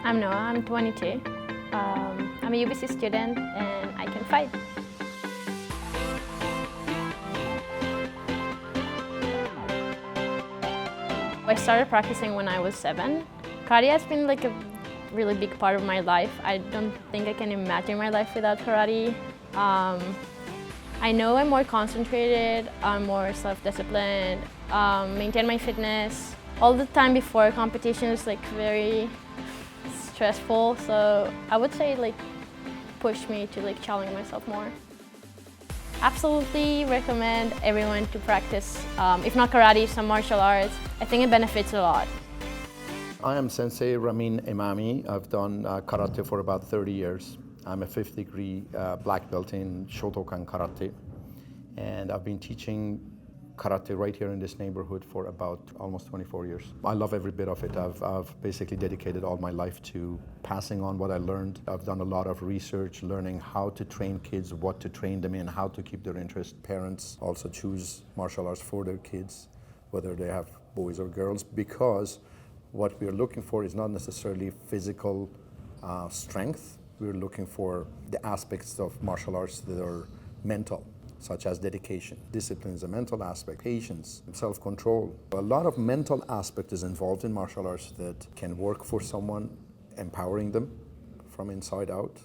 I'm Noah, I'm 22. I'm a UBC student and I can fight. I started practicing when I was 7. Karate has been like a really big part of my life. I don't think I can imagine my life without karate. I know I'm more concentrated, I'm more self-disciplined, maintain my fitness. All the time before competition is like very stressful, so I would say like push me to like challenge myself more. Absolutely recommend everyone to practice, if not karate, some martial arts. I think it benefits a lot. I am Sensei Ramin Imami. I've done karate for about 30 years. I'm a 5th degree black belt in Shotokan Karate. And I've been teaching karate right here in this neighborhood for about almost 24 years. I love every bit of it. I've basically dedicated all my life to passing on what I learned. I've done a lot of research, learning how to train kids, what to train them in, how to keep their interest. Parents also choose martial arts for their kids, whether they have boys or girls, because what we're looking for is not necessarily physical strength. We're looking for the aspects of martial arts that are mental, such as dedication. Discipline is a mental aspect, patience, self-control. A lot of mental aspect is involved in martial arts that can work for someone, empowering them from inside out.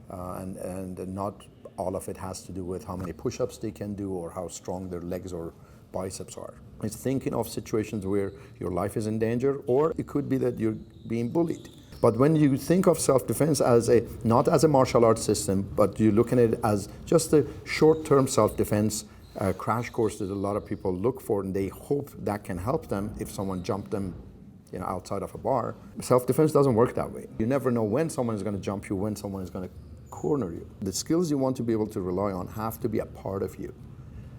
And not all of it has to do with how many push-ups they can do or how strong their legs or biceps are. It's thinking of situations where your life is in danger, or it could be that you're being bullied. But when you think of self-defense as not as a martial arts system, but you're looking at it as just a short-term self-defense crash course that a lot of people look for, and they hope that can help them if someone jumped them outside of a bar. Self-defense doesn't work that way. You never know when someone is going to jump you, when someone is going to corner you. The skills you want to be able to rely on have to be a part of you,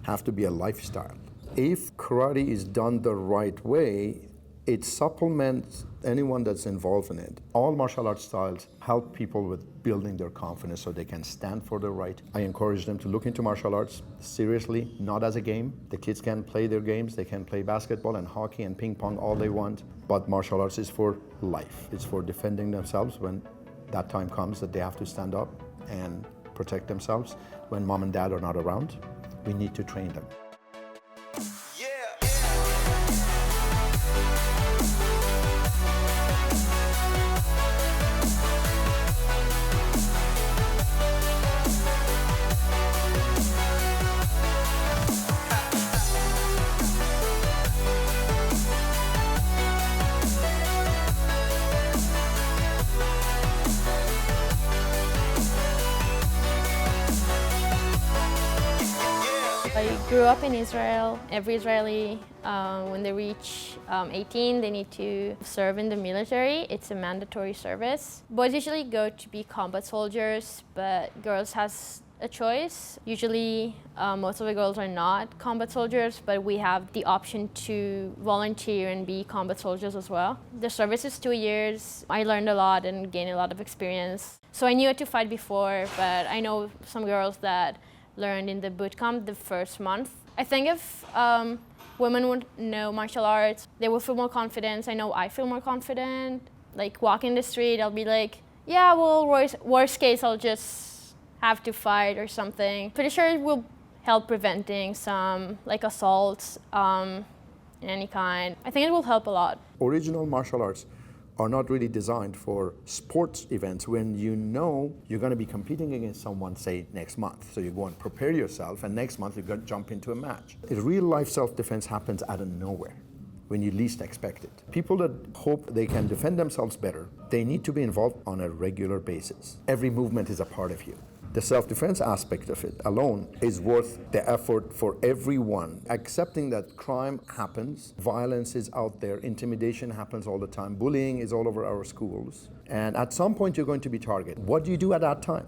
have to be a lifestyle. If karate is done the right way, it supplements anyone that's involved in it. All martial arts styles help people with building their confidence so they can stand for their right. I encourage them to look into martial arts seriously, not as a game. The kids can play their games, they can play basketball and hockey and ping pong all they want, but martial arts is for life. It's for defending themselves when that time comes that they have to stand up and protect themselves. When mom and dad are not around, we need to train them. I grew up in Israel. Every Israeli, when they reach 18, they need to serve in the military. It's a mandatory service. Boys usually go to be combat soldiers, but girls has a choice. Usually, most of the girls are not combat soldiers, but we have the option to volunteer and be combat soldiers as well. The service is 2 years. I learned a lot and gained a lot of experience. So I knew how to fight before, but I know some girls that learned in the boot camp the first month. I think if women would know martial arts, they would feel more confident. I know I feel more confident. Like walking the street, I'll be like, yeah, well, worst case, I'll just have to fight or something. Pretty sure it will help preventing some like assaults in any kind. I think it will help a lot. Original martial arts are not really designed for sports events when you know you're going to be competing against someone, say, next month. So you go and prepare yourself, and next month you're going to jump into a match. Real life self-defense happens out of nowhere, when you least expect it. People that hope they can defend themselves better, they need to be involved on a regular basis. Every movement is a part of you. The self-defense aspect of it alone is worth the effort for everyone. Accepting that crime happens, violence is out there, intimidation happens all the time, bullying is all over our schools. And at some point you're going to be targeted. What do you do at that time?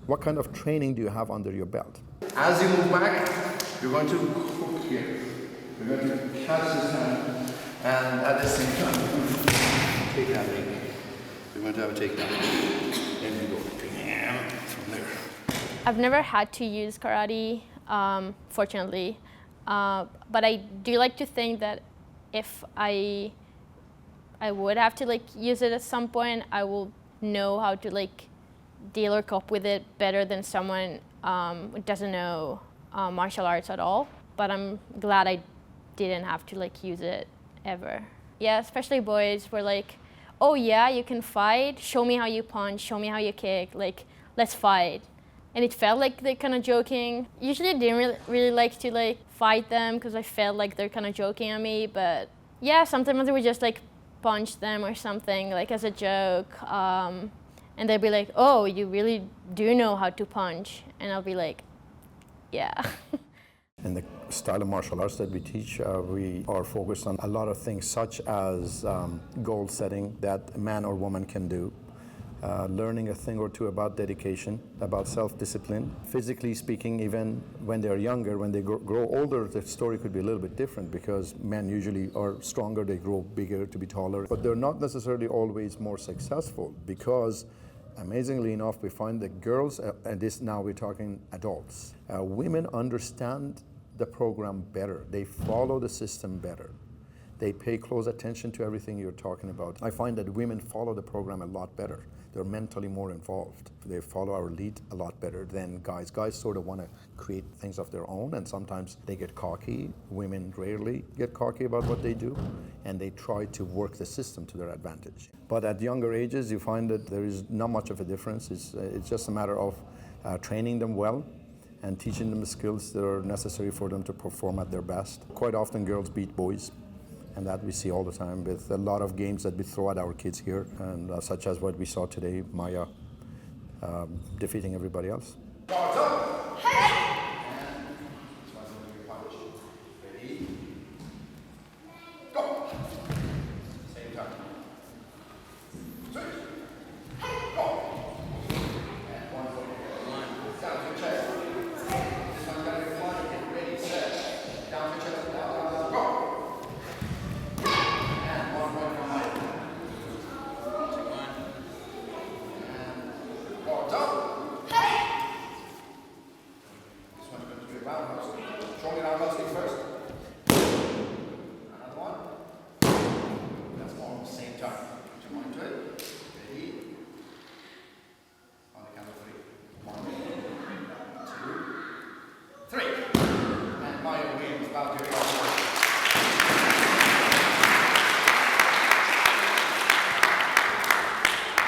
What kind of training do you have under your belt? As you move back, you're going to hook here. You're going to catch this hand, and at the same time, take that leg. You're going to have a takedown. And you go. I've never had to use karate, fortunately, but I do like to think that if I I would have to like use it at some point, I will know how to like deal or cope with it better than someone who doesn't know martial arts at all. But I'm glad I didn't have to like use it ever. Yeah, especially boys were like, oh yeah, you can fight, show me how you punch, show me how you kick, like let's fight. And it felt like they're kind of joking. Usually I didn't really like to like fight them because I felt like they're kind of joking at me, but yeah, sometimes they would just like punch them or something like as a joke. And they'd be like, oh, you really do know how to punch. And I'll be like, yeah. In the style of martial arts that we teach, we are focused on a lot of things such as goal setting that a man or woman can do, learning a thing or two about dedication, about self-discipline. Physically speaking, even when they're younger, when they grow older, the story could be a little bit different because men usually are stronger, they grow bigger to be taller, but they're not necessarily always more successful because amazingly enough, we find that girls, and this now we're talking adults, women understand the program better. They follow the system better. They pay close attention to everything you're talking about. I find that women follow the program a lot better. They're mentally more involved. They follow our lead a lot better than guys. Guys sort of want to create things of their own, and sometimes they get cocky. Women rarely get cocky about what they do, and they try to work the system to their advantage. But at younger ages, you find that there is not much of a difference. It's just a matter of training them well and teaching them the skills that are necessary for them to perform at their best. Quite often girls beat boys, and that we see all the time with a lot of games that we throw at our kids here, and such as what we saw today, Maya defeating everybody else.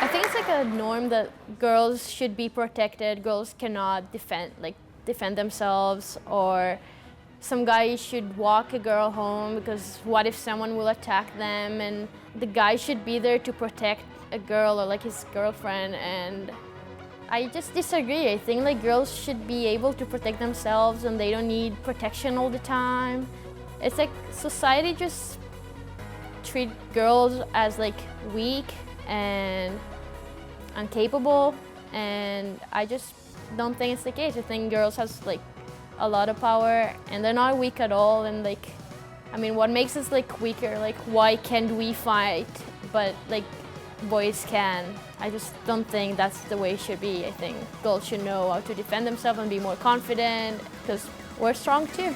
I think it's like a norm that girls should be protected. Girls cannot defend themselves, or some guy should walk a girl home because what if someone will attack them, and the guy should be there to protect a girl or like his girlfriend. And I just disagree. I think like girls should be able to protect themselves and they don't need protection all the time. It's like society just treat girls as like weak and incapable, and I just don't think it's the case. I think girls has like a lot of power and they're not weak at all. And like, I mean, what makes us like weaker? Like, why can't we fight but like boys can? I just don't think that's the way it should be. I think girls should know how to defend themselves and be more confident because we're strong too.